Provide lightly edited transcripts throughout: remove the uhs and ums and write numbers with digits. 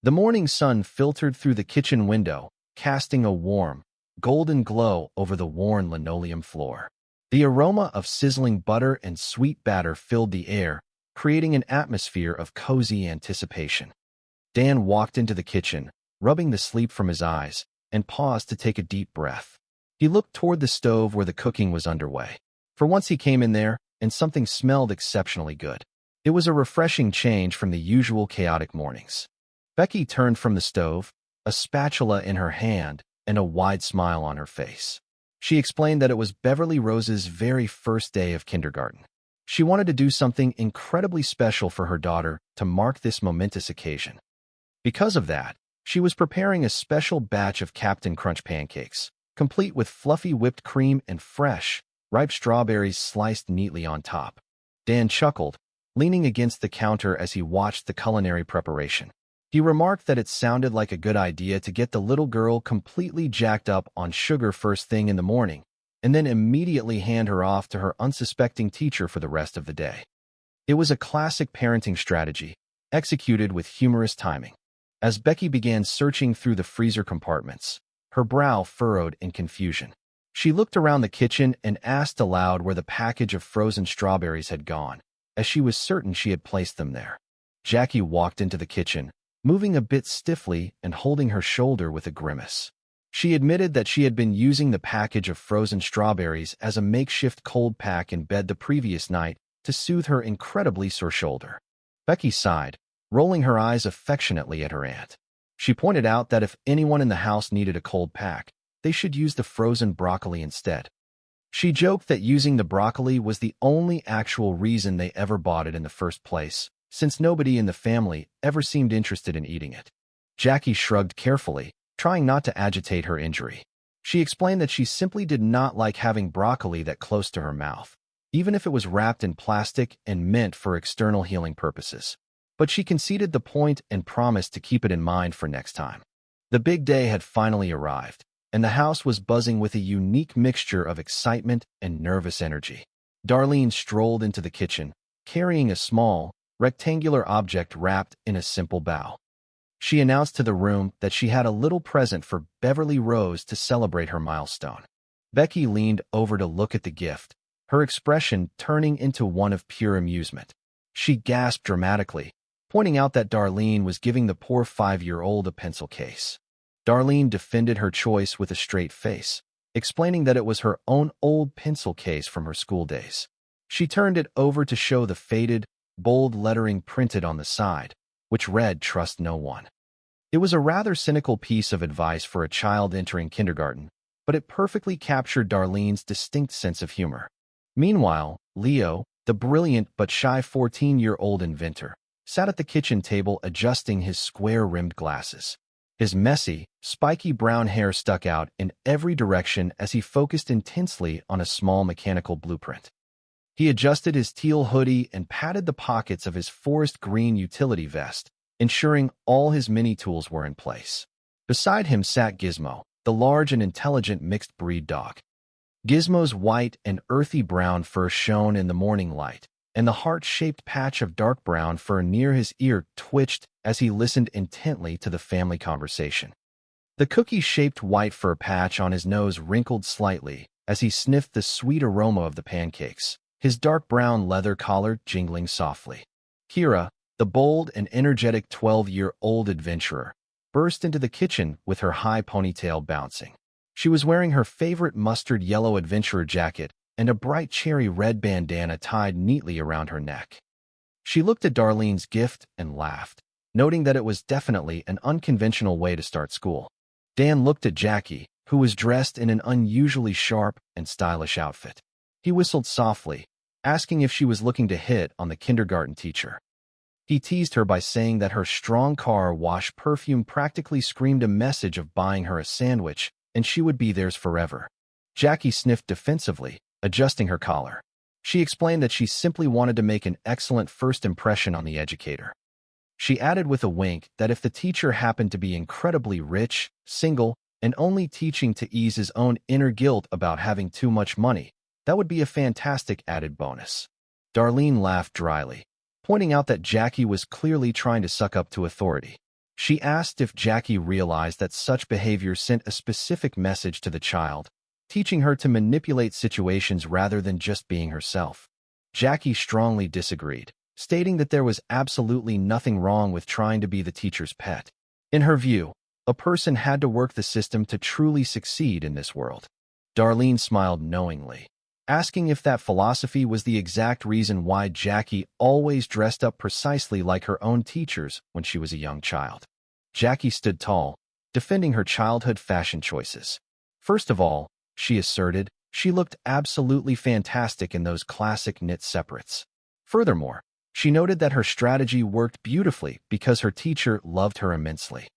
The morning sun filtered through the kitchen window, casting a warm, golden glow over the worn linoleum floor. The aroma of sizzling butter and sweet batter filled the air, creating an atmosphere of cozy anticipation. Dan walked into the kitchen, rubbing the sleep from his eyes, and paused to take a deep breath. He looked toward the stove where the cooking was underway. For once he came in there, and something smelled exceptionally good. It was a refreshing change from the usual chaotic mornings. Becky turned from the stove, a spatula in her hand and a wide smile on her face. She explained that it was Beverly Rose's very first day of kindergarten. She wanted to do something incredibly special for her daughter to mark this momentous occasion. Because of that, she was preparing a special batch of Captain Crunch pancakes, complete with fluffy whipped cream and fresh, ripe strawberries sliced neatly on top. Dan chuckled, leaning against the counter as he watched the culinary preparation. He remarked that it sounded like a good idea to get the little girl completely jacked up on sugar first thing in the morning, and then immediately hand her off to her unsuspecting teacher for the rest of the day. It was a classic parenting strategy, executed with humorous timing. As Becky began searching through the freezer compartments, her brow furrowed in confusion. She looked around the kitchen and asked aloud where the package of frozen strawberries had gone, as she was certain she had placed them there. Jackie walked into the kitchen, moving a bit stiffly and holding her shoulder with a grimace. She admitted that she had been using the package of frozen strawberries as a makeshift cold pack in bed the previous night to soothe her incredibly sore shoulder. Becky sighed, rolling her eyes affectionately at her aunt. She pointed out that if anyone in the house needed a cold pack, they should use the frozen broccoli instead. She joked that using the broccoli was the only actual reason they ever bought it in the first place, since nobody in the family ever seemed interested in eating it. Jackie shrugged carefully, trying not to agitate her injury. She explained that she simply did not like having broccoli that close to her mouth, even if it was wrapped in plastic and meant for external healing purposes. But she conceded the point and promised to keep it in mind for next time. The big day had finally arrived, and the house was buzzing with a unique mixture of excitement and nervous energy. Darlene strolled into the kitchen, carrying a small, rectangular object wrapped in a simple bow. She announced to the room that she had a little present for Beverly Rose to celebrate her milestone. Becky leaned over to look at the gift, her expression turning into one of pure amusement. She gasped dramatically, pointing out that Darlene was giving the poor 5-year-old a pencil case. Darlene defended her choice with a straight face, explaining that it was her own old pencil case from her school days. She turned it over to show the faded, bold lettering printed on the side, which read, "Trust no one." It was a rather cynical piece of advice for a child entering kindergarten, but it perfectly captured Darlene's distinct sense of humor. Meanwhile, Leo, the brilliant but shy 14-year-old inventor, sat at the kitchen table adjusting his square-rimmed glasses. His messy, spiky brown hair stuck out in every direction as he focused intensely on a small mechanical blueprint. He adjusted his teal hoodie and patted the pockets of his forest green utility vest, ensuring all his mini-tools were in place. Beside him sat Gizmo, the large and intelligent mixed-breed dog. Gizmo's white and earthy brown fur shone in the morning light, and the heart-shaped patch of dark brown fur near his ear twitched as he listened intently to the family conversation. The cookie-shaped white fur patch on his nose wrinkled slightly as he sniffed the sweet aroma of the pancakes, his dark brown leather collar jingling softly. Kira, the bold and energetic 12-year-old adventurer, burst into the kitchen with her high ponytail bouncing. She was wearing her favorite mustard yellow adventurer jacket and a bright cherry red bandana tied neatly around her neck. She looked at Darlene's gift and laughed, noting that it was definitely an unconventional way to start school. Dan looked at Jackie, who was dressed in an unusually sharp and stylish outfit. He whistled softly, asking if she was looking to hit on the kindergarten teacher. He teased her by saying that her strong car wash perfume practically screamed a message of buying her a sandwich, and she would be theirs forever. Jackie sniffed defensively, adjusting her collar. She explained that she simply wanted to make an excellent first impression on the educator. She added with a wink that if the teacher happened to be incredibly rich, single, and only teaching to ease his own inner guilt about having too much money, that would be a fantastic added bonus. Darlene laughed dryly, pointing out that Jackie was clearly trying to suck up to authority. She asked if Jackie realized that such behavior sent a specific message to the child, teaching her to manipulate situations rather than just being herself. Jackie strongly disagreed, stating that there was absolutely nothing wrong with trying to be the teacher's pet. In her view, a person had to work the system to truly succeed in this world. Darlene smiled knowingly, asking if that philosophy was the exact reason why Jackie always dressed up precisely like her own teachers when she was a young child. Jackie stood tall, defending her childhood fashion choices. First of all, she asserted, she looked absolutely fantastic in those classic knit separates. Furthermore, she noted that her strategy worked beautifully because her teacher loved her immensely.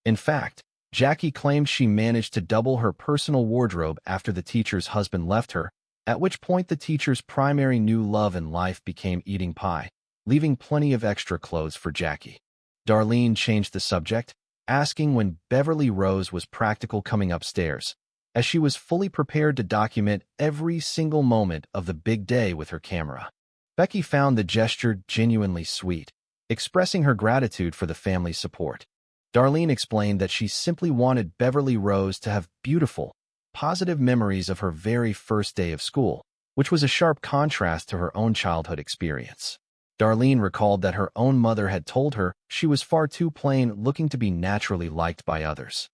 In fact, Jackie claimed she managed to double her personal wardrobe after the teacher's husband left her, at which point the teacher's primary new love in life became eating pie, leaving plenty of extra clothes for Jackie. Darlene changed the subject, asking when Beverly Rose was practical coming upstairs, as she was fully prepared to document every single moment of the big day with her camera. Becky found the gesture genuinely sweet, expressing her gratitude for the family's support. Darlene explained that she simply wanted Beverly Rose to have beautiful, positive memories of her very first day of school, which was a sharp contrast to her own childhood experience. Darlene recalled that her own mother had told her she was far too plain looking to be naturally liked by others.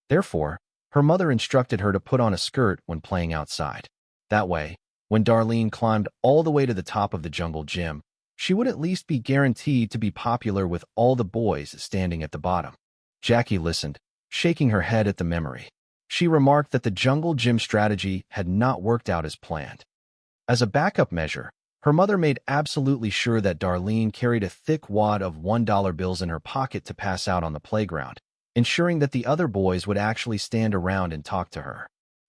Therefore, her mother instructed her to put on a skirt when playing outside. That way, when Darlene climbed all the way to the top of the jungle gym, she would at least be guaranteed to be popular with all the boys standing at the bottom. Jackie listened, shaking her head at the memory. She remarked that the jungle gym strategy had not worked out as planned. As a backup measure, her mother made absolutely sure that Darlene carried a thick wad of $1 bills in her pocket to pass out on the playground, ensuring that the other boys would actually stand around and talk to her.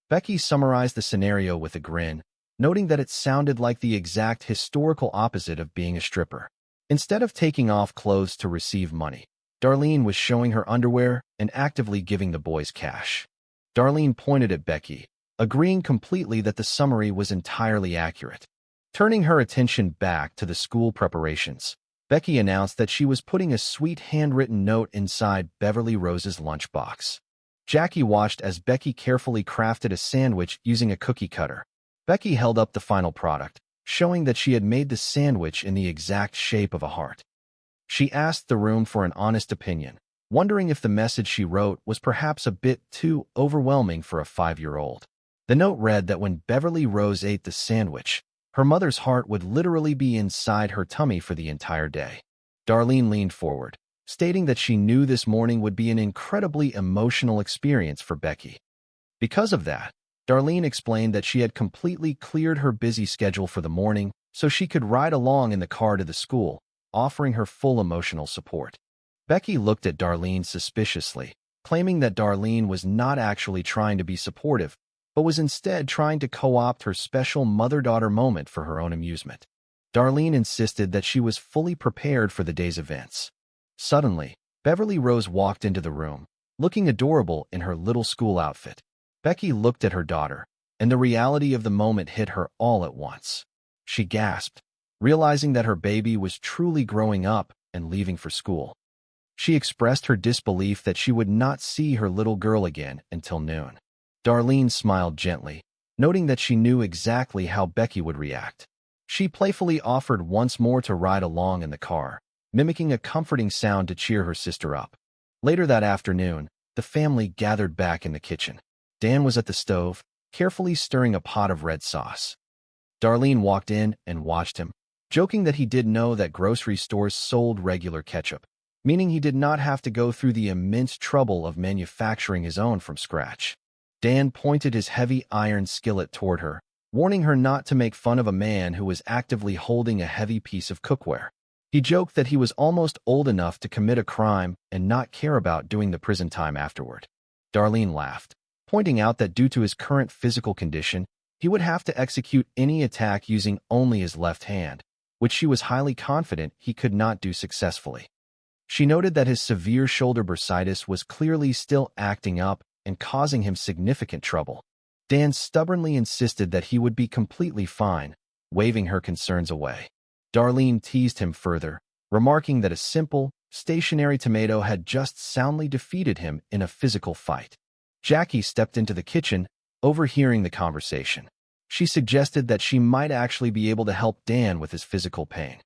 Becky summarized the scenario with a grin, noting that it sounded like the exact historical opposite of being a stripper. Instead of taking off clothes to receive money, Darlene was showing her underwear and actively giving the boys cash. Darlene pointed at Becky, agreeing completely that the summary was entirely accurate. Turning her attention back to the school preparations, Becky announced that she was putting a sweet handwritten note inside Beverly Rose's lunchbox. Jackie watched as Becky carefully crafted a sandwich using a cookie cutter. Becky held up the final product, showing that she had made the sandwich in the exact shape of a heart. She asked the room for an honest opinion, wondering if the message she wrote was perhaps a bit too overwhelming for a 5-year-old. The note read that when Beverly Rose ate the sandwich, her mother's heart would literally be inside her tummy for the entire day. Darlene leaned forward, stating that she knew this morning would be an incredibly emotional experience for Becky. Because of that, Darlene explained that she had completely cleared her busy schedule for the morning so she could ride along in the car to the school, offering her full emotional support. Becky looked at Darlene suspiciously, claiming that Darlene was not actually trying to be supportive, but was instead trying to co-opt her special mother-daughter moment for her own amusement. Darlene insisted that she was fully prepared for the day's events. Suddenly, Beverly Rose walked into the room, looking adorable in her little school outfit. Becky looked at her daughter, and the reality of the moment hit her all at once. She gasped, realizing that her baby was truly growing up and leaving for school. She expressed her disbelief that she would not see her little girl again until noon. Darlene smiled gently, noting that she knew exactly how Becky would react. She playfully offered once more to ride along in the car, mimicking a comforting sound to cheer her sister up. Later that afternoon, the family gathered back in the kitchen. Dan was at the stove, carefully stirring a pot of red sauce. Darlene walked in and watched him, joking that he did know that grocery stores sold regular ketchup, meaning he did not have to go through the immense trouble of manufacturing his own from scratch. Dan pointed his heavy iron skillet toward her, warning her not to make fun of a man who was actively holding a heavy piece of cookware. He joked that he was almost old enough to commit a crime and not care about doing the prison time afterward. Darlene laughed, pointing out that due to his current physical condition, he would have to execute any attack using only his left hand, which she was highly confident he could not do successfully. She noted that his severe shoulder bursitis was clearly still acting up and causing him significant trouble. Dan stubbornly insisted that he would be completely fine, waving her concerns away. Darlene teased him further, remarking that a simple, Stationary Tomato had just soundly defeated him in a physical fight. Jackie stepped into the kitchen, overhearing the conversation. She suggested that she might actually be able to help Dan with his physical pain.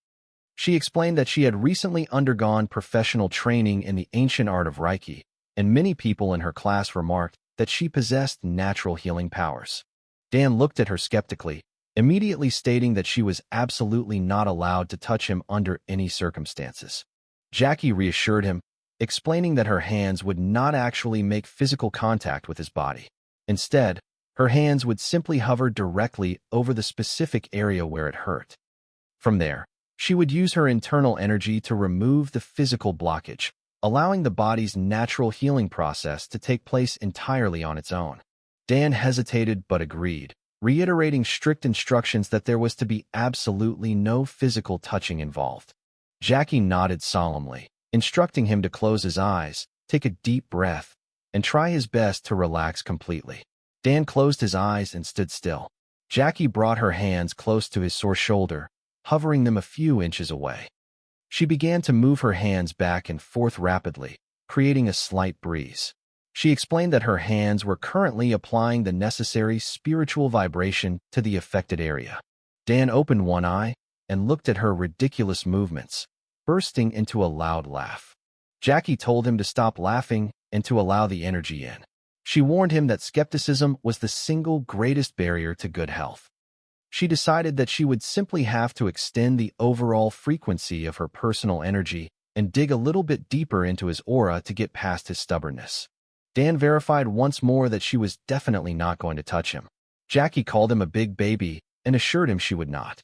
She explained that she had recently undergone professional training in the ancient art of Reiki, and many people in her class remarked that she possessed natural healing powers. Dan looked at her skeptically, immediately stating that she was absolutely not allowed to touch him under any circumstances. Jackie reassured him, explaining that her hands would not actually make physical contact with his body. Instead, her hands would simply hover directly over the specific area where it hurt. From there, she would use her internal energy to remove the physical blockage, allowing the body's natural healing process to take place entirely on its own. Dan hesitated but agreed, reiterating strict instructions that there was to be absolutely no physical touching involved. Jackie nodded solemnly, instructing him to close his eyes, take a deep breath, and try his best to relax completely. Dan closed his eyes and stood still. Jackie brought her hands close to his sore shoulder, hovering them a few inches away. She began to move her hands back and forth rapidly, creating a slight breeze. She explained that her hands were currently applying the necessary spiritual vibration to the affected area. Dan opened one eye and looked at her ridiculous movements, bursting into a loud laugh. Jackie told him to stop laughing and to allow the energy in. She warned him that skepticism was the single greatest barrier to good health. She decided that she would simply have to extend the overall frequency of her personal energy and dig a little bit deeper into his aura to get past his stubbornness. Dan verified once more that she was definitely not going to touch him. Jackie called him a big baby and assured him she would not.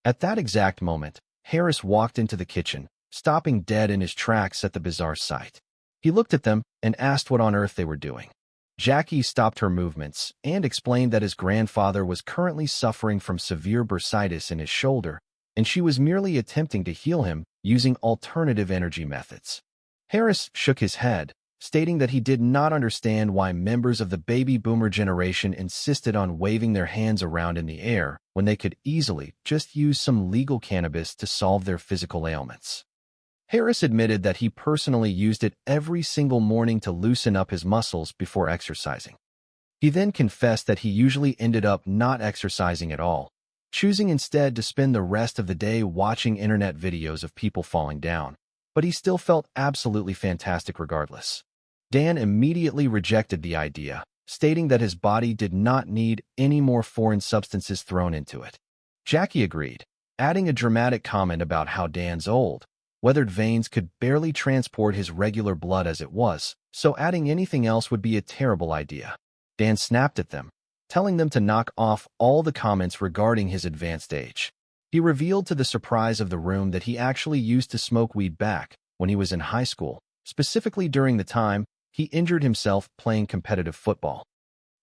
At that exact moment, Harris walked into the kitchen, stopping dead in his tracks at the bizarre sight. He looked at them and asked what on earth they were doing. Jackie stopped her movements and explained that his grandfather was currently suffering from severe bursitis in his shoulder, and she was merely attempting to heal him using alternative energy methods. Harris shook his head, stating that he did not understand why members of the baby boomer generation insisted on waving their hands around in the air when they could easily just use some legal cannabis to solve their physical ailments. Harris admitted that he personally used it every single morning to loosen up his muscles before exercising. He then confessed that he usually ended up not exercising at all, choosing instead to spend the rest of the day watching internet videos of people falling down, but he still felt absolutely fantastic regardless. Dan immediately rejected the idea, stating that his body did not need any more foreign substances thrown into it. Jackie agreed, adding a dramatic comment about how Dan's old, weathered veins could barely transport his regular blood as it was, so adding anything else would be a terrible idea. Dan snapped at them, telling them to knock off all the comments regarding his advanced age. He revealed to the surprise of the room that he actually used to smoke weed back when he was in high school, specifically during the time he injured himself playing competitive football.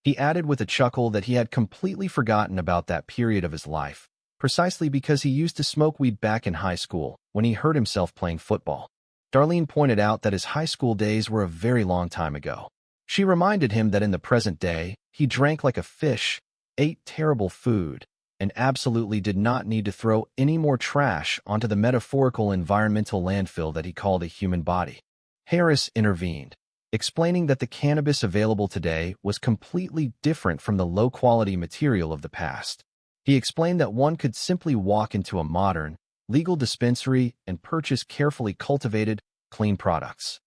He added with a chuckle that he had completely forgotten about that period of his life, precisely because he used to smoke weed back in high school when he hurt himself playing football. Darlene pointed out that his high school days were a very long time ago. She reminded him that in the present day, he drank like a fish, ate terrible food, and absolutely did not need to throw any more trash onto the metaphorical environmental landfill that he called a human body. Harris intervened, explaining that the cannabis available today was completely different from the low-quality material of the past. He explained that one could simply walk into a modern, legal dispensary and purchase carefully cultivated, clean products.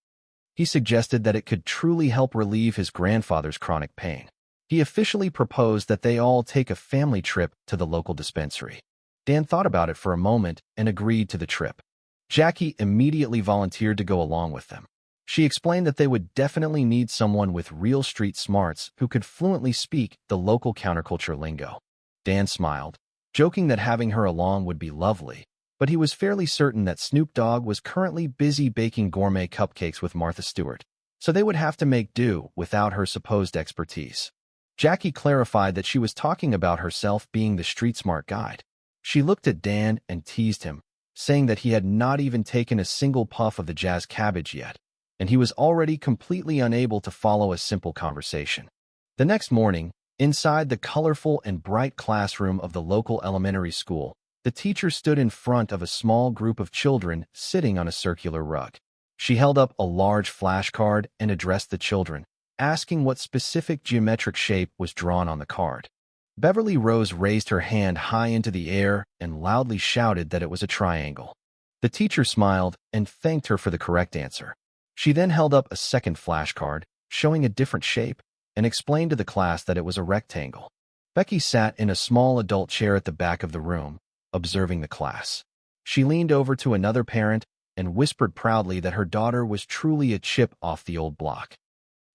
He suggested that it could truly help relieve his grandfather's chronic pain. He officially proposed that they all take a family trip to the local dispensary. Dan thought about it for a moment and agreed to the trip. Jackie immediately volunteered to go along with them. She explained that they would definitely need someone with real street smarts who could fluently speak the local counterculture lingo. Dan smiled, joking that having her along would be lovely, but he was fairly certain that Snoop Dogg was currently busy baking gourmet cupcakes with Martha Stewart, so they would have to make do without her supposed expertise. Jackie clarified that she was talking about herself being the street-smart guide. She looked at Dan and teased him, saying that he had not even taken a single puff of the jazz cabbage yet, and he was already completely unable to follow a simple conversation. The next morning, inside the colorful and bright classroom of the local elementary school, the teacher stood in front of a small group of children sitting on a circular rug. She held up a large flashcard and addressed the children, asking what specific geometric shape was drawn on the card. Beverly Rose raised her hand high into the air and loudly shouted that it was a triangle. The teacher smiled and thanked her for the correct answer. She then held up a second flashcard, showing a different shape, and explained to the class that it was a rectangle. Becky sat in a small adult chair at the back of the room, observing the class. She leaned over to another parent and whispered proudly that her daughter was truly a chip off the old block.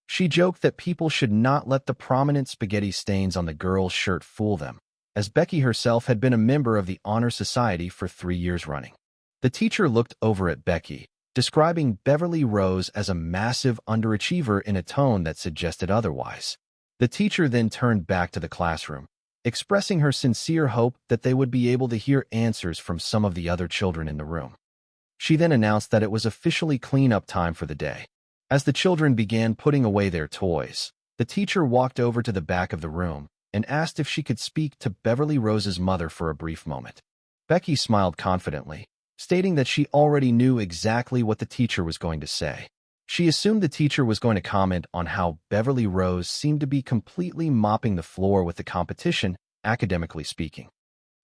She joked that people should not let the prominent spaghetti stains on the girl's shirt fool them, as Becky herself had been a member of the Honor Society for 3 years running. The teacher looked over at Becky, describing Beverly Rose as a massive underachiever in a tone that suggested otherwise. The teacher then turned back to the classroom, expressing her sincere hope that they would be able to hear answers from some of the other children in the room. She then announced that it was officially cleanup time for the day. As the children began putting away their toys, the teacher walked over to the back of the room and asked if she could speak to Beverly Rose's mother for a brief moment. Becky smiled confidently, stating that she already knew exactly what the teacher was going to say. She assumed the teacher was going to comment on how Beverly Rose seemed to be completely mopping the floor with the competition, academically speaking.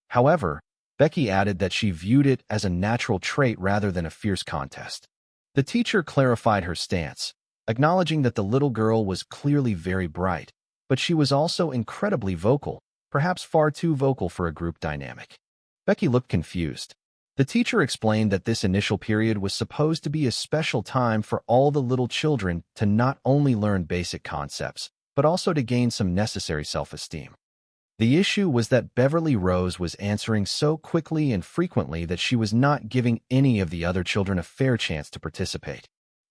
However, Becky added that she viewed it as a natural trait rather than a fierce contest. The teacher clarified her stance, acknowledging that the little girl was clearly very bright, but she was also incredibly vocal, perhaps far too vocal for a group dynamic. Becky looked confused. The teacher explained that this initial period was supposed to be a special time for all the little children to not only learn basic concepts, but also to gain some necessary self-esteem. The issue was that Beverly Rose was answering so quickly and frequently that she was not giving any of the other children a fair chance to participate.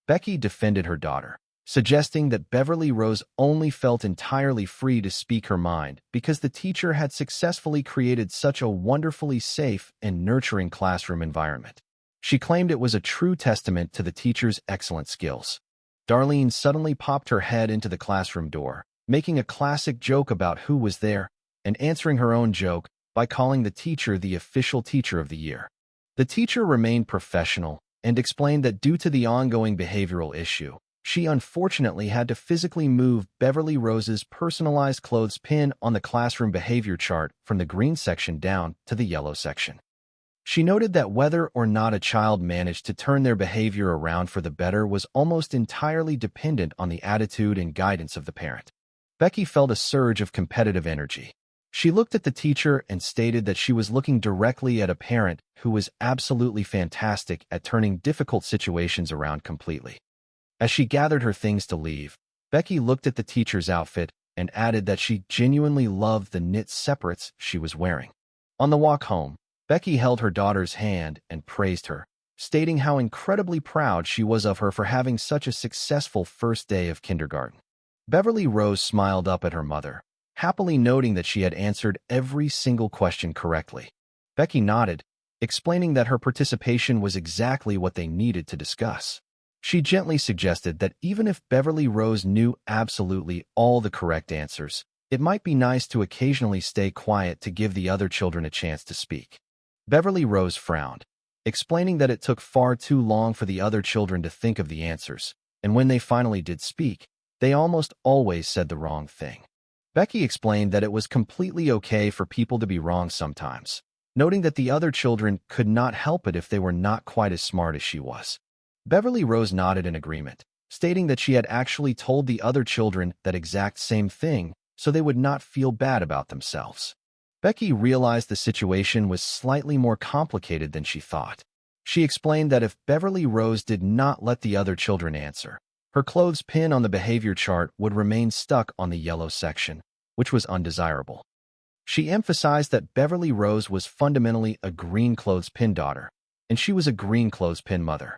Becky defended her daughter, suggesting that Beverly Rose only felt entirely free to speak her mind because the teacher had successfully created such a wonderfully safe and nurturing classroom environment. She claimed it was a true testament to the teacher's excellent skills. Darlene suddenly popped her head into the classroom door, making a classic joke about who was there, and answering her own joke by calling the teacher the official teacher of the year. The teacher remained professional and explained that due to the ongoing behavioral issue, she unfortunately had to physically move Beverly Rose's personalized clothes pin on the classroom behavior chart from the green section down to the yellow section. She noted that whether or not a child managed to turn their behavior around for the better was almost entirely dependent on the attitude and guidance of the parent. Becky felt a surge of competitive energy. She looked at the teacher and stated that she was looking directly at a parent who was absolutely fantastic at turning difficult situations around completely. As she gathered her things to leave, Becky looked at the teacher's outfit and added that she genuinely loved the knit separates she was wearing. On the walk home, Becky held her daughter's hand and praised her, stating how incredibly proud she was of her for having such a successful first day of kindergarten. Beverly Rose smiled up at her mother, happily noting that she had answered every single question correctly. Becky nodded, explaining that her participation was exactly what they needed to discuss. She gently suggested that even if Beverly Rose knew absolutely all the correct answers, it might be nice to occasionally stay quiet to give the other children a chance to speak. Beverly Rose frowned, explaining that it took far too long for the other children to think of the answers, and when they finally did speak, they almost always said the wrong thing. Becky explained that it was completely okay for people to be wrong sometimes, noting that the other children could not help it if they were not quite as smart as she was. Beverly Rose nodded in agreement, stating that she had actually told the other children that exact same thing so they would not feel bad about themselves. Becky realized the situation was slightly more complicated than she thought. She explained that if Beverly Rose did not let the other children answer, her clothes pin on the behavior chart would remain stuck on the yellow section, which was undesirable. She emphasized that Beverly Rose was fundamentally a green clothespin daughter, and she was a green clothespin mother.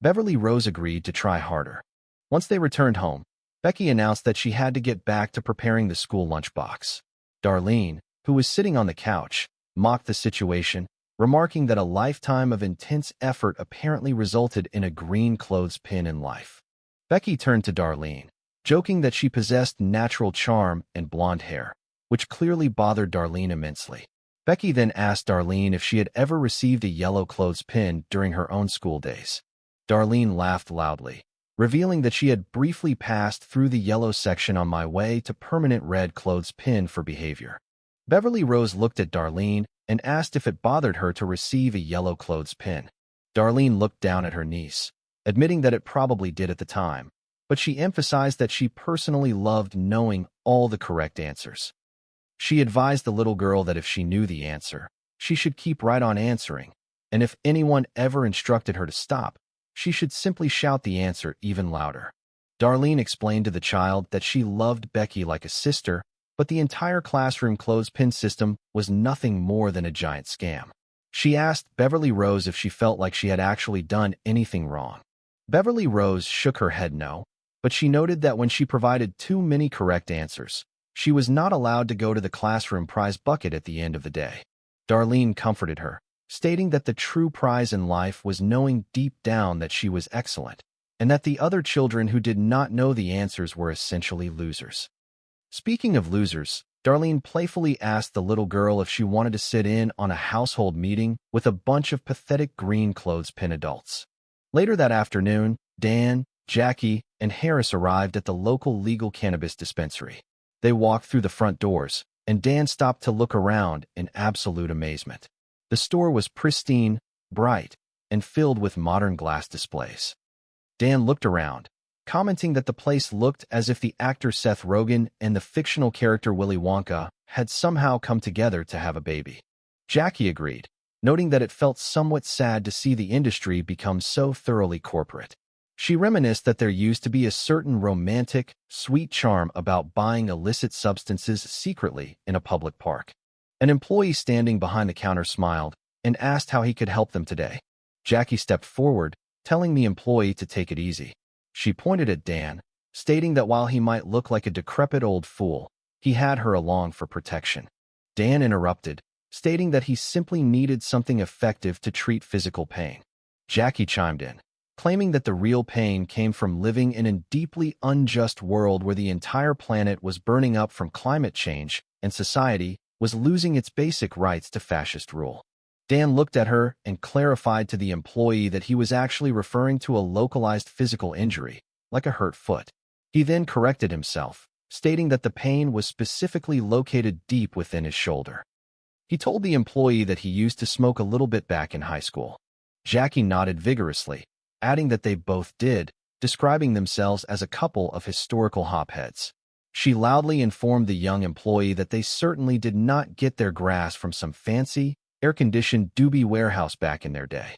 Beverly Rose agreed to try harder. Once they returned home, Becky announced that she had to get back to preparing the school lunchbox. Darlene, who was sitting on the couch, mocked the situation, remarking that a lifetime of intense effort apparently resulted in a green clothespin in life. Becky turned to Darlene, joking that she possessed natural charm and blonde hair, which clearly bothered Darlene immensely. Becky then asked Darlene if she had ever received a yellow clothespin during her own school days. Darlene laughed loudly, revealing that she had briefly passed through the yellow section on my way to permanent red clothespin for behavior. Beverly Rose looked at Darlene and asked if it bothered her to receive a yellow clothespin. Darlene looked down at her niece, admitting that it probably did at the time, but she emphasized that she personally loved knowing all the correct answers. She advised the little girl that if she knew the answer, she should keep right on answering, and if anyone ever instructed her to stop, she should simply shout the answer even louder. Darlene explained to the child that she loved Becky like a sister, but the entire classroom clothespin system was nothing more than a giant scam. She asked Beverly Rose if she felt like she had actually done anything wrong. Beverly Rose shook her head no, but she noted that when she provided too many correct answers, she was not allowed to go to the classroom prize bucket at the end of the day. Darlene comforted her, stating that the true prize in life was knowing deep down that she was excellent, and that the other children who did not know the answers were essentially losers. Speaking of losers, Darlene playfully asked the little girl if she wanted to sit in on a household meeting with a bunch of pathetic green clothespin adults. Later that afternoon, Dan, Jackie, and Harris arrived at the local legal cannabis dispensary. They walked through the front doors, and Dan stopped to look around in absolute amazement. The store was pristine, bright, and filled with modern glass displays. Dan looked around, commenting that the place looked as if the actor Seth Rogen and the fictional character Willy Wonka had somehow come together to have a baby. Jackie agreed, noting that it felt somewhat sad to see the industry become so thoroughly corporate. She reminisced that there used to be a certain romantic, sweet charm about buying illicit substances secretly in a public park. An employee standing behind the counter smiled and asked how he could help them today. Jackie stepped forward, telling the employee to take it easy. She pointed at Dan, stating that while he might look like a decrepit old fool, he had her along for protection. Dan interrupted, stating that he simply needed something effective to treat physical pain. Jackie chimed in, claiming that the real pain came from living in a deeply unjust world where the entire planet was burning up from climate change and society was losing its basic rights to fascist rule. Dan looked at her and clarified to the employee that he was actually referring to a localized physical injury, like a hurt foot. He then corrected himself, stating that the pain was specifically located deep within his shoulder. He told the employee that he used to smoke a little bit back in high school. Jackie nodded vigorously, adding that they both did, describing themselves as a couple of historical hopheads. She loudly informed the young employee that they certainly did not get their grass from some fancy, air-conditioned doobie warehouse back in their day.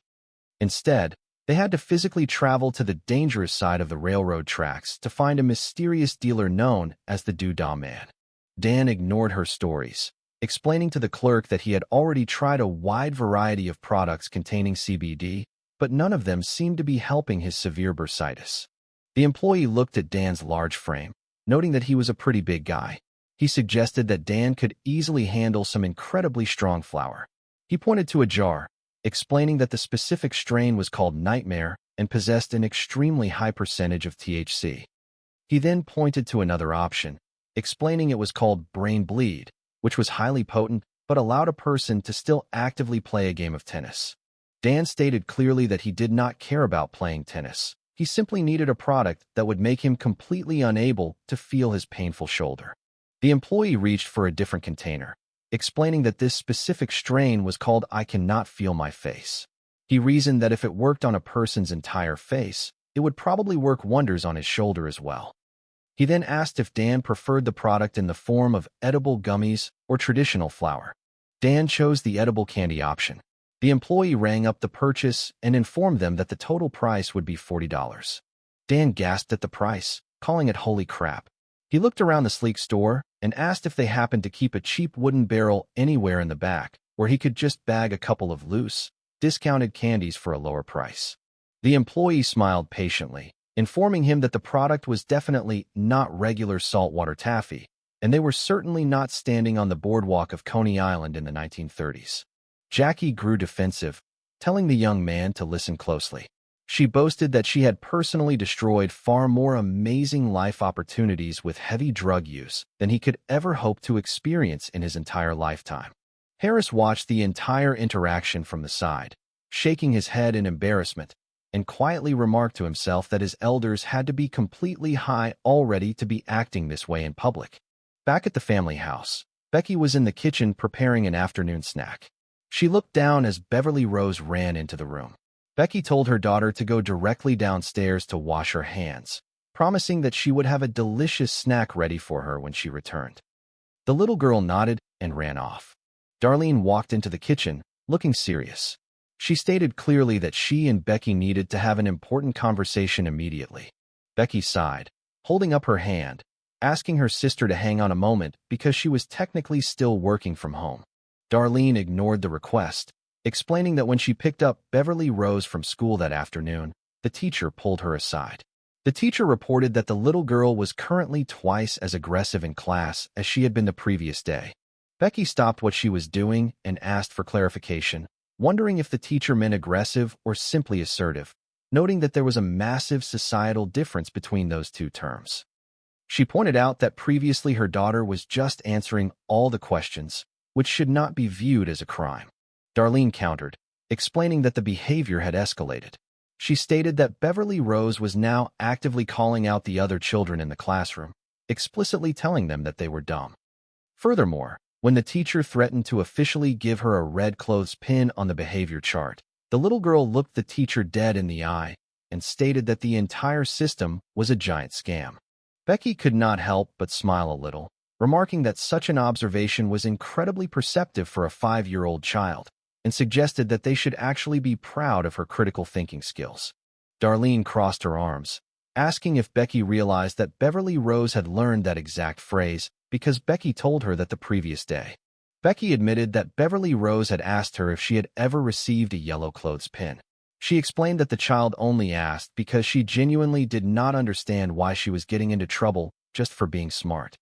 Instead, they had to physically travel to the dangerous side of the railroad tracks to find a mysterious dealer known as the Doodah Man. Dan ignored her stories, explaining to the clerk that he had already tried a wide variety of products containing CBD, but none of them seemed to be helping his severe bursitis. The employee looked at Dan's large frame, noting that he was a pretty big guy. He suggested that Dan could easily handle some incredibly strong flower. He pointed to a jar, explaining that the specific strain was called Nightmare and possessed an extremely high percentage of THC. He then pointed to another option, explaining it was called Brain Bleed, which was highly potent but allowed a person to still actively play a game of tennis. Dan stated clearly that he did not care about playing tennis. He simply needed a product that would make him completely unable to feel his painful shoulder. The employee reached for a different container, explaining that this specific strain was called I Cannot Feel My Face. He reasoned that if it worked on a person's entire face, it would probably work wonders on his shoulder as well. He then asked if Dan preferred the product in the form of edible gummies or traditional flower. Dan chose the edible candy option. The employee rang up the purchase and informed them that the total price would be $40. Dan gasped at the price, calling it holy crap. He looked around the sleek store and asked if they happened to keep a cheap wooden barrel anywhere in the back, where he could just bag a couple of loose, discounted candies for a lower price. The employee smiled patiently, informing him that the product was definitely not regular saltwater taffy, and they were certainly not standing on the boardwalk of Coney Island in the 1930s. Jackie grew defensive, telling the young man to listen closely. She boasted that she had personally destroyed far more amazing life opportunities with heavy drug use than he could ever hope to experience in his entire lifetime. Harris watched the entire interaction from the side, shaking his head in embarrassment, and quietly remarked to himself that his elders had to be completely high already to be acting this way in public. Back at the family house, Becky was in the kitchen preparing an afternoon snack. She looked down as Beverly Rose ran into the room. Becky told her daughter to go directly downstairs to wash her hands, promising that she would have a delicious snack ready for her when she returned. The little girl nodded and ran off. Darlene walked into the kitchen, looking serious. She stated clearly that she and Becky needed to have an important conversation immediately. Becky sighed, holding up her hand, asking her sister to hang on a moment because she was technically still working from home. Darlene ignored the request, explaining that when she picked up Beverly Rose from school that afternoon, the teacher pulled her aside. The teacher reported that the little girl was currently twice as aggressive in class as she had been the previous day. Becky stopped what she was doing and asked for clarification, wondering if the teacher meant aggressive or simply assertive, noting that there was a massive societal difference between those two terms. She pointed out that previously her daughter was just answering all the questions, which should not be viewed as a crime. Darlene countered, explaining that the behavior had escalated. She stated that Beverly Rose was now actively calling out the other children in the classroom, explicitly telling them that they were dumb. Furthermore, when the teacher threatened to officially give her a red clothes pin on the behavior chart, the little girl looked the teacher dead in the eye and stated that the entire system was a giant scam. Becky could not help but smile a little, remarking that such an observation was incredibly perceptive for a 5-year-old child, and suggested that they should actually be proud of her critical thinking skills. Darlene crossed her arms, asking if Becky realized that Beverly Rose had learned that exact phrase because Becky told her that the previous day. Becky admitted that Beverly Rose had asked her if she had ever received a yellow clothes pin. She explained that the child only asked because she genuinely did not understand why she was getting into trouble just for being smart.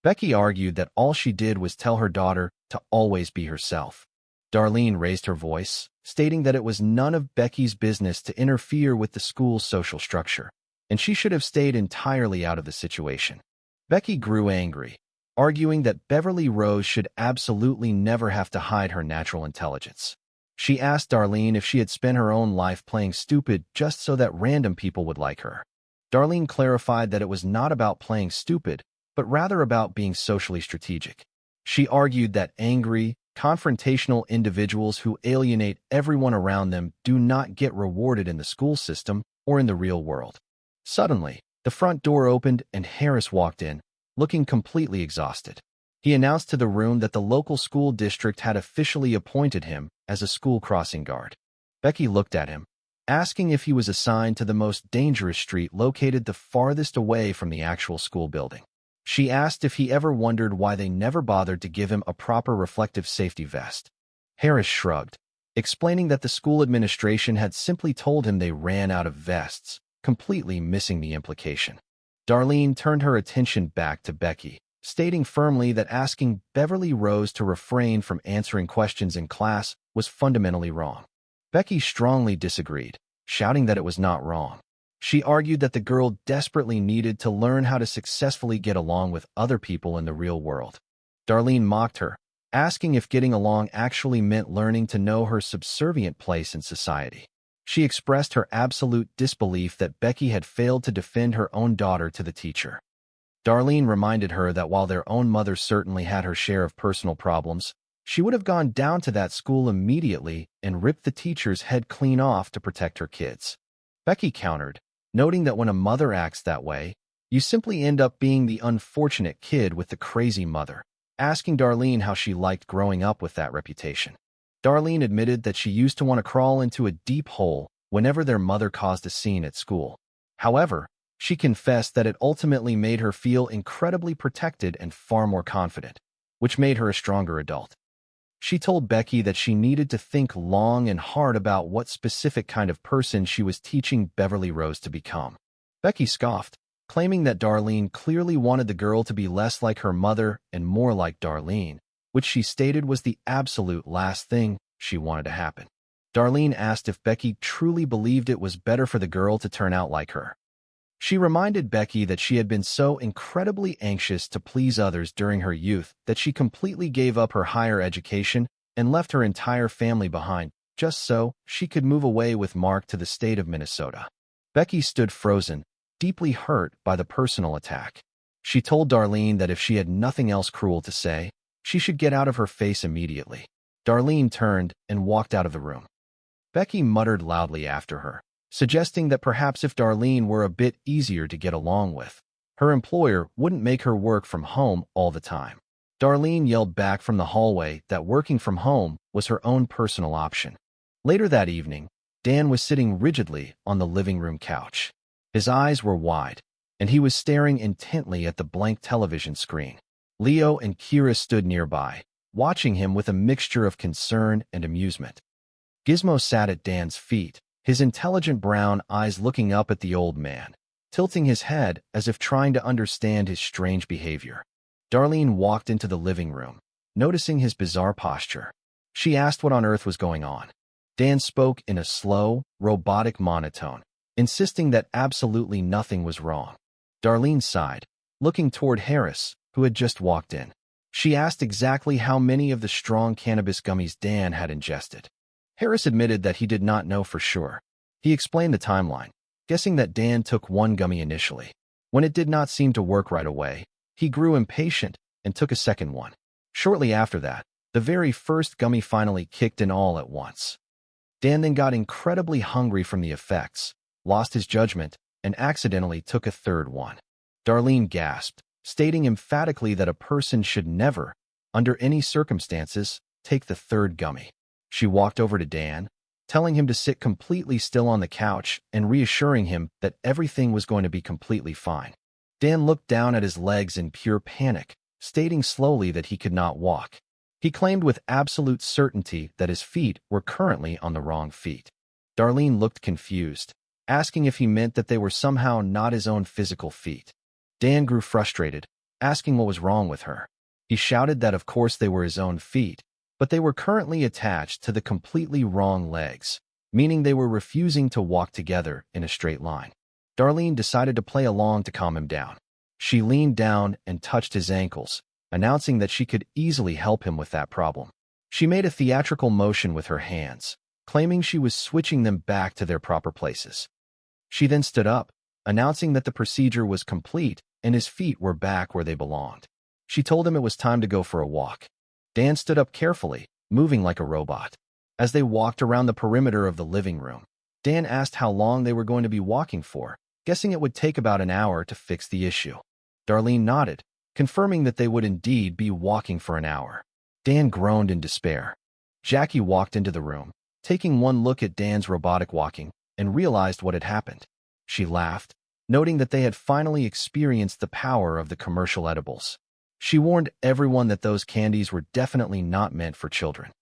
Becky argued that all she did was tell her daughter to always be herself. Darlene raised her voice, stating that it was none of Becky's business to interfere with the school's social structure, and she should have stayed entirely out of the situation. Becky grew angry, arguing that Beverly Rose should absolutely never have to hide her natural intelligence. She asked Darlene if she had spent her own life playing stupid just so that random people would like her. Darlene clarified that it was not about playing stupid, but rather about being socially strategic. She argued that angry, confrontational individuals who alienate everyone around them do not get rewarded in the school system or in the real world. Suddenly, the front door opened and Harris walked in, looking completely exhausted. He announced to the room that the local school district had officially appointed him as a school crossing guard. Becky looked at him, asking if he was assigned to the most dangerous street located the farthest away from the actual school building. She asked if he ever wondered why they never bothered to give him a proper reflective safety vest. Harris shrugged, explaining that the school administration had simply told him they ran out of vests, completely missing the implication. Darlene turned her attention back to Becky, stating firmly that asking Beverly Rose to refrain from answering questions in class was fundamentally wrong. Becky strongly disagreed, shouting that it was not wrong. She argued that the girl desperately needed to learn how to successfully get along with other people in the real world. Darlene mocked her, asking if getting along actually meant learning to know her subservient place in society. She expressed her absolute disbelief that Becky had failed to defend her own daughter to the teacher. Darlene reminded her that while their own mother certainly had her share of personal problems, she would have gone down to that school immediately and ripped the teacher's head clean off to protect her kids. Becky countered, noting that when a mother acts that way, you simply end up being the unfortunate kid with the crazy mother, asking Darlene how she liked growing up with that reputation. Darlene admitted that she used to want to crawl into a deep hole whenever their mother caused a scene at school. However, she confessed that it ultimately made her feel incredibly protected and far more confident, which made her a stronger adult. She told Becky that she needed to think long and hard about what specific kind of person she was teaching Beverly Rose to become. Becky scoffed, claiming that Darlene clearly wanted the girl to be less like her mother and more like Darlene, which she stated was the absolute last thing she wanted to happen. Darlene asked if Becky truly believed it was better for the girl to turn out like her. She reminded Becky that she had been so incredibly anxious to please others during her youth that she completely gave up her higher education and left her entire family behind just so she could move away with Mark to the state of Minnesota. Becky stood frozen, deeply hurt by the personal attack. She told Darlene that if she had nothing else cruel to say, she should get out of her face immediately. Darlene turned and walked out of the room. Becky muttered loudly after her, suggesting that perhaps if Darlene were a bit easier to get along with, her employer wouldn't make her work from home all the time. Darlene yelled back from the hallway that working from home was her own personal option. Later that evening, Dan was sitting rigidly on the living room couch. His eyes were wide, and he was staring intently at the blank television screen. Leo and Kira stood nearby, watching him with a mixture of concern and amusement. Gizmo sat at Dan's feet, his intelligent brown eyes looking up at the old man, tilting his head as if trying to understand his strange behavior. Darlene walked into the living room, noticing his bizarre posture. She asked what on earth was going on. Dan spoke in a slow, robotic monotone, insisting that absolutely nothing was wrong. Darlene sighed, looking toward Harris, who had just walked in. She asked exactly how many of the strong cannabis gummies Dan had ingested. Harris admitted that he did not know for sure. He explained the timeline, guessing that Dan took one gummy initially. When it did not seem to work right away, he grew impatient and took a second one. Shortly after that, the very first gummy finally kicked in all at once. Dan then got incredibly hungry from the effects, lost his judgment, and accidentally took a third one. Darlene gasped, stating emphatically that a person should never, under any circumstances, take the third gummy. She walked over to Dan, telling him to sit completely still on the couch and reassuring him that everything was going to be completely fine. Dan looked down at his legs in pure panic, stating slowly that he could not walk. He claimed with absolute certainty that his feet were currently on the wrong feet. Darlene looked confused, asking if he meant that they were somehow not his own physical feet. Dan grew frustrated, asking what was wrong with her. He shouted that of course they were his own feet, but they were currently attached to the completely wrong legs, meaning they were refusing to walk together in a straight line. Darlene decided to play along to calm him down. She leaned down and touched his ankles, announcing that she could easily help him with that problem. She made a theatrical motion with her hands, claiming she was switching them back to their proper places. She then stood up, announcing that the procedure was complete and his feet were back where they belonged. She told him it was time to go for a walk. Dan stood up carefully, moving like a robot. As they walked around the perimeter of the living room, Dan asked how long they were going to be walking for, guessing it would take about an hour to fix the issue. Darlene nodded, confirming that they would indeed be walking for an hour. Dan groaned in despair. Jackie walked into the room, taking one look at Dan's robotic walking, and realized what had happened. She laughed, noting that they had finally experienced the power of the commercial edibles. She warned everyone that those candies were definitely not meant for children.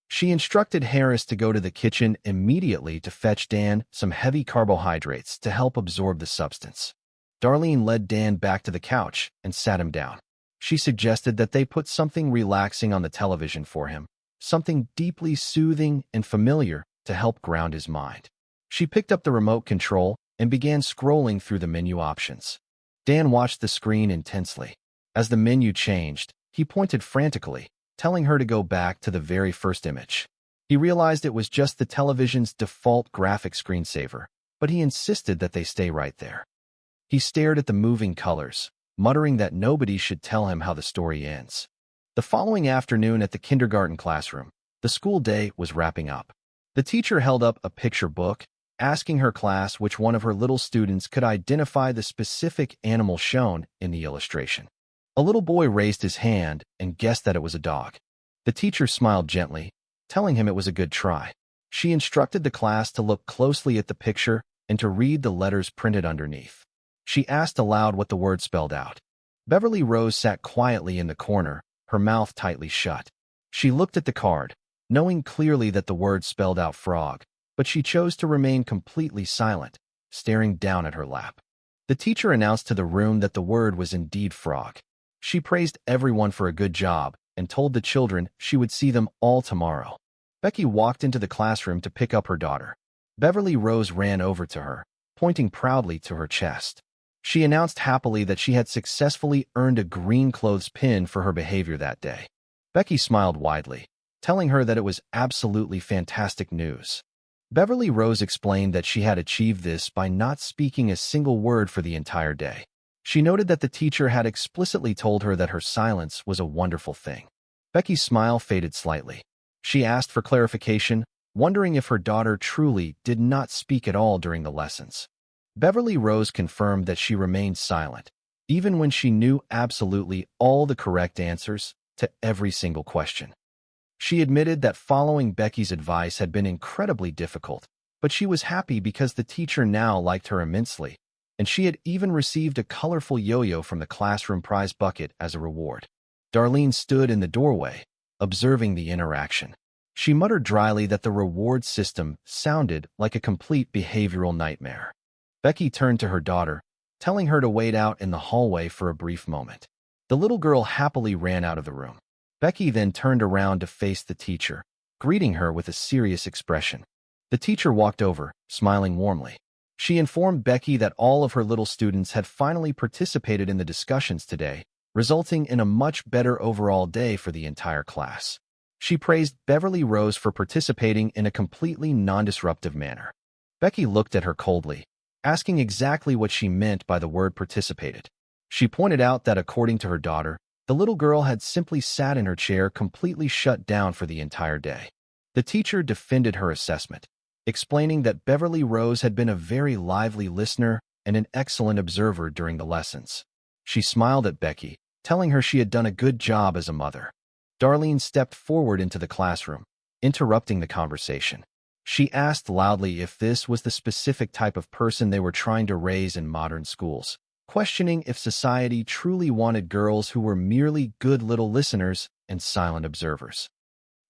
She instructed Harris to go to the kitchen immediately to fetch Dan some heavy carbohydrates to help absorb the substance. Darlene led Dan back to the couch and sat him down. She suggested that they put something relaxing on the television for him, something deeply soothing and familiar to help ground his mind. She picked up the remote control and began scrolling through the menu options. Dan watched the screen intensely. As the menu changed, he pointed frantically, telling her to go back to the very first image. He realized it was just the television's default graphic screensaver, but he insisted that they stay right there. He stared at the moving colors, muttering that nobody should tell him how the story ends. The following afternoon at the kindergarten classroom, the school day was wrapping up. The teacher held up a picture book, asking her class which one of her little students could identify the specific animal shown in the illustration. A little boy raised his hand and guessed that it was a dog. The teacher smiled gently, telling him it was a good try. She instructed the class to look closely at the picture and to read the letters printed underneath. She asked aloud what the word spelled out. Beverly Rose sat quietly in the corner, her mouth tightly shut. She looked at the card, knowing clearly that the word spelled out frog, but she chose to remain completely silent, staring down at her lap. The teacher announced to the room that the word was indeed frog. She praised everyone for a good job and told the children she would see them all tomorrow. Becky walked into the classroom to pick up her daughter. Beverly Rose ran over to her, pointing proudly to her chest. She announced happily that she had successfully earned a green clothes pin for her behavior that day. Becky smiled widely, telling her that it was absolutely fantastic news. Beverly Rose explained that she had achieved this by not speaking a single word for the entire day. She noted that the teacher had explicitly told her that her silence was a wonderful thing. Becky's smile faded slightly. She asked for clarification, wondering if her daughter truly did not speak at all during the lessons. Beverly Rose confirmed that she remained silent, even when she knew absolutely all the correct answers to every single question. She admitted that following Becky's advice had been incredibly difficult, but she was happy because the teacher now liked her immensely, and she had even received a colorful yo-yo from the classroom prize bucket as a reward. Darlene stood in the doorway, observing the interaction. She muttered dryly that the reward system sounded like a complete behavioral nightmare. Becky turned to her daughter, telling her to wait out in the hallway for a brief moment. The little girl happily ran out of the room. Becky then turned around to face the teacher, greeting her with a serious expression. The teacher walked over, smiling warmly. She informed Becky that all of her little students had finally participated in the discussions today, resulting in a much better overall day for the entire class. She praised Beverly Rose for participating in a completely non-disruptive manner. Becky looked at her coldly, asking exactly what she meant by the word participated. She pointed out that according to her daughter, the little girl had simply sat in her chair completely shut down for the entire day. The teacher defended her assessment, explaining that Beverly Rose had been a very lively listener and an excellent observer during the lessons. She smiled at Becky, telling her she had done a good job as a mother. Darlene stepped forward into the classroom, interrupting the conversation. She asked loudly if this was the specific type of person they were trying to raise in modern schools, questioning if society truly wanted girls who were merely good little listeners and silent observers.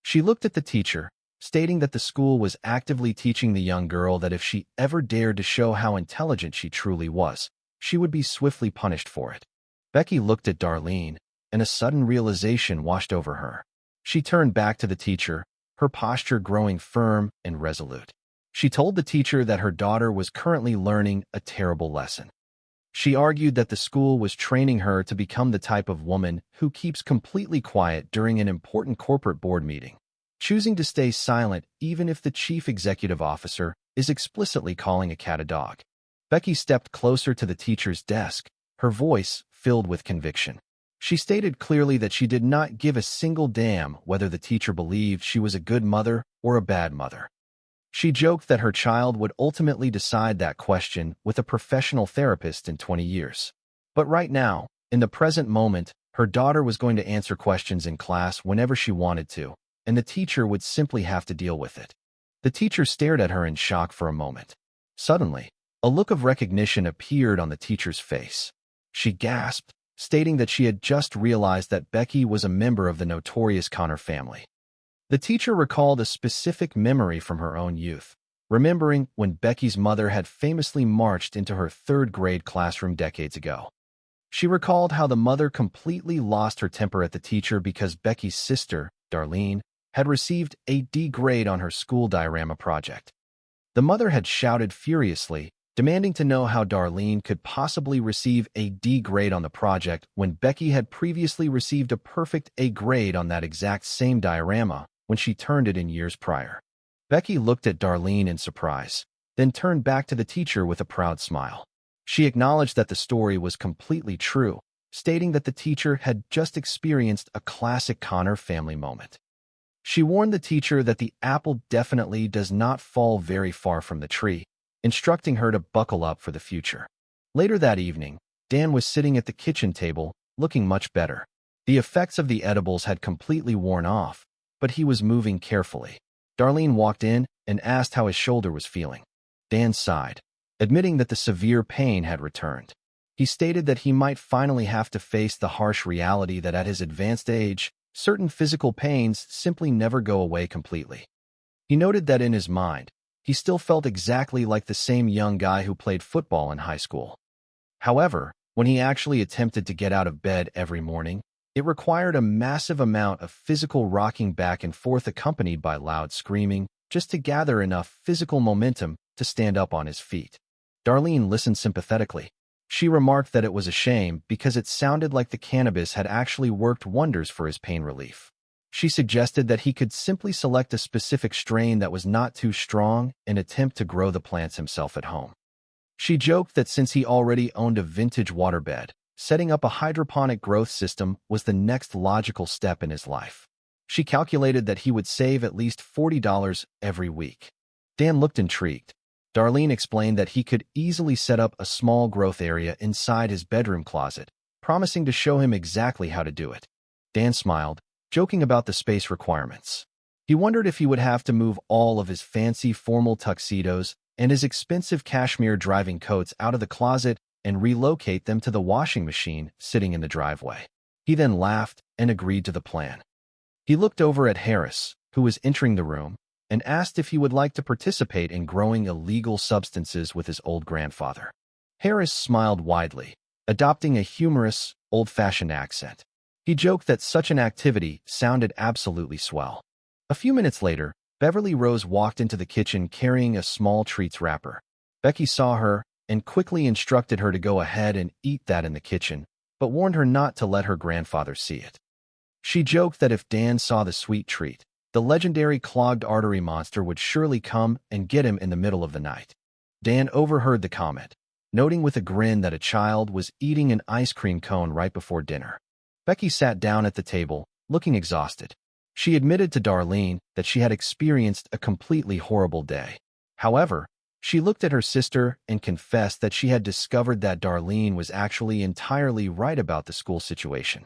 She looked at the teacher, stating that the school was actively teaching the young girl that if she ever dared to show how intelligent she truly was, she would be swiftly punished for it. Becky looked at Darlene, and a sudden realization washed over her. She turned back to the teacher, her posture growing firm and resolute. She told the teacher that her daughter was currently learning a terrible lesson. She argued that the school was training her to become the type of woman who keeps completely quiet during an important corporate board meeting, choosing to stay silent even if the chief executive officer is explicitly calling a cat a dog. Becky stepped closer to the teacher's desk, her voice filled with conviction. She stated clearly that she did not give a single damn whether the teacher believed she was a good mother or a bad mother. She joked that her child would ultimately decide that question with a professional therapist in 20 years. But right now, in the present moment, her daughter was going to answer questions in class whenever she wanted to, and the teacher would simply have to deal with it. The teacher stared at her in shock for a moment. Suddenly, a look of recognition appeared on the teacher's face. She gasped, stating that she had just realized that Becky was a member of the notorious Connor family. The teacher recalled a specific memory from her own youth, remembering when Becky's mother had famously marched into her third-grade classroom decades ago. She recalled how the mother completely lost her temper at the teacher because Becky's sister, Darlene, had received a D grade on her school diorama project. The mother had shouted furiously, demanding to know how Darlene could possibly receive a D grade on the project when Becky had previously received a perfect A grade on that exact same diorama when she turned it in years prior. Becky looked at Darlene in surprise, then turned back to the teacher with a proud smile. She acknowledged that the story was completely true, stating that the teacher had just experienced a classic Connor family moment. She warned the teacher that the apple definitely does not fall very far from the tree, instructing her to buckle up for the future. Later that evening, Dan was sitting at the kitchen table, looking much better. The effects of the edibles had completely worn off, but he was moving carefully. Darlene walked in and asked how his shoulder was feeling. Dan sighed, admitting that the severe pain had returned. He stated that he might finally have to face the harsh reality that at his advanced age, certain physical pains simply never go away completely. He noted that in his mind, he still felt exactly like the same young guy who played football in high school. However, when he actually attempted to get out of bed every morning, it required a massive amount of physical rocking back and forth accompanied by loud screaming just to gather enough physical momentum to stand up on his feet. Darlene listened sympathetically. She remarked that it was a shame because it sounded like the cannabis had actually worked wonders for his pain relief. She suggested that he could simply select a specific strain that was not too strong and attempt to grow the plants himself at home. She joked that since he already owned a vintage waterbed, setting up a hydroponic growth system was the next logical step in his life. She calculated that he would save at least $40 every week. Dan looked intrigued. Darlene explained that he could easily set up a small growth area inside his bedroom closet, promising to show him exactly how to do it. Dan smiled, joking about the space requirements. He wondered if he would have to move all of his fancy formal tuxedos and his expensive cashmere driving coats out of the closet and relocate them to the washing machine sitting in the driveway. He then laughed and agreed to the plan. He looked over at Harris, who was entering the room, and asked if he would like to participate in growing illegal substances with his old grandfather. Harris smiled widely, adopting a humorous, old-fashioned accent. He joked that such an activity sounded absolutely swell. A few minutes later, Beverly Rose walked into the kitchen carrying a small treats wrapper. Becky saw her and quickly instructed her to go ahead and eat that in the kitchen, but warned her not to let her grandfather see it. She joked that if Dan saw the sweet treat, the legendary clogged artery monster would surely come and get him in the middle of the night. Dan overheard the comment, noting with a grin that a child was eating an ice cream cone right before dinner. Becky sat down at the table, looking exhausted. She admitted to Darlene that she had experienced a completely horrible day. However, she looked at her sister and confessed that she had discovered that Darlene was actually entirely right about the school situation.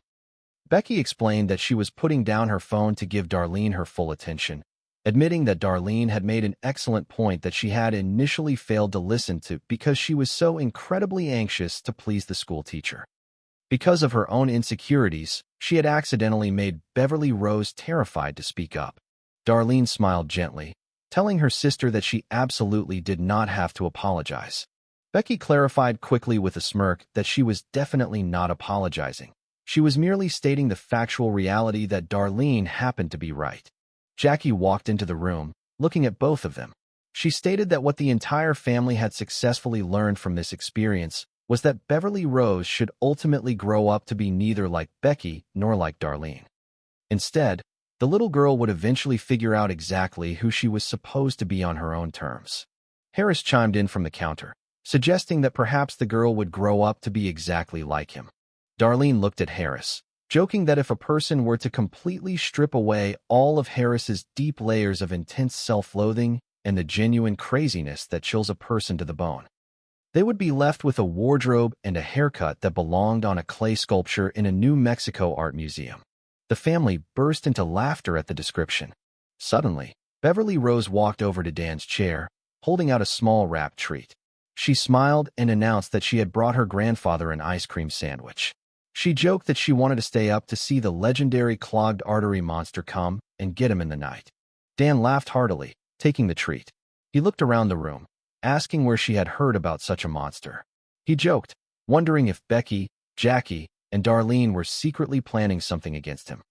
Becky explained that she was putting down her phone to give Darlene her full attention, admitting that Darlene had made an excellent point that she had initially failed to listen to because she was so incredibly anxious to please the school teacher. Because of her own insecurities, she had accidentally made Beverly Rose terrified to speak up. Darlene smiled gently, telling her sister that she absolutely did not have to apologize. Becky clarified quickly with a smirk that she was definitely not apologizing. She was merely stating the factual reality that Darlene happened to be right. Jackie walked into the room, looking at both of them. She stated that what the entire family had successfully learned from this experience was that Beverly Rose should ultimately grow up to be neither like Becky nor like Darlene. Instead, the little girl would eventually figure out exactly who she was supposed to be on her own terms. Harris chimed in from the counter, suggesting that perhaps the girl would grow up to be exactly like him. Darlene looked at Harris, joking that if a person were to completely strip away all of Harris's deep layers of intense self-loathing and the genuine craziness that chills a person to the bone, they would be left with a wardrobe and a haircut that belonged on a clay sculpture in a New Mexico art museum. The family burst into laughter at the description. Suddenly, Beverly Rose walked over to Dan's chair, holding out a small wrapped treat. She smiled and announced that she had brought her grandfather an ice cream sandwich. She joked that she wanted to stay up to see the legendary clogged artery monster come and get him in the night. Dan laughed heartily, taking the treat. He looked around the room, asking where she had heard about such a monster. He joked, wondering if Becky, Jackie, and Darlene were secretly planning something against him.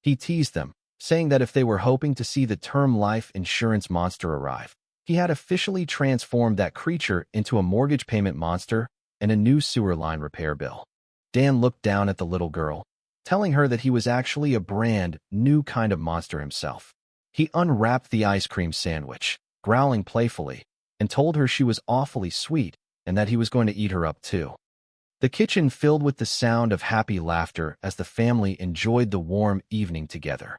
He teased them, saying that if they were hoping to see the term life insurance monster arrive, he had officially transformed that creature into a mortgage payment monster and a new sewer line repair bill. Dan looked down at the little girl, telling her that he was actually a brand new kind of monster himself. He unwrapped the ice cream sandwich, growling playfully, and told her she was awfully sweet and that he was going to eat her up too. The kitchen filled with the sound of happy laughter as the family enjoyed the warm evening together.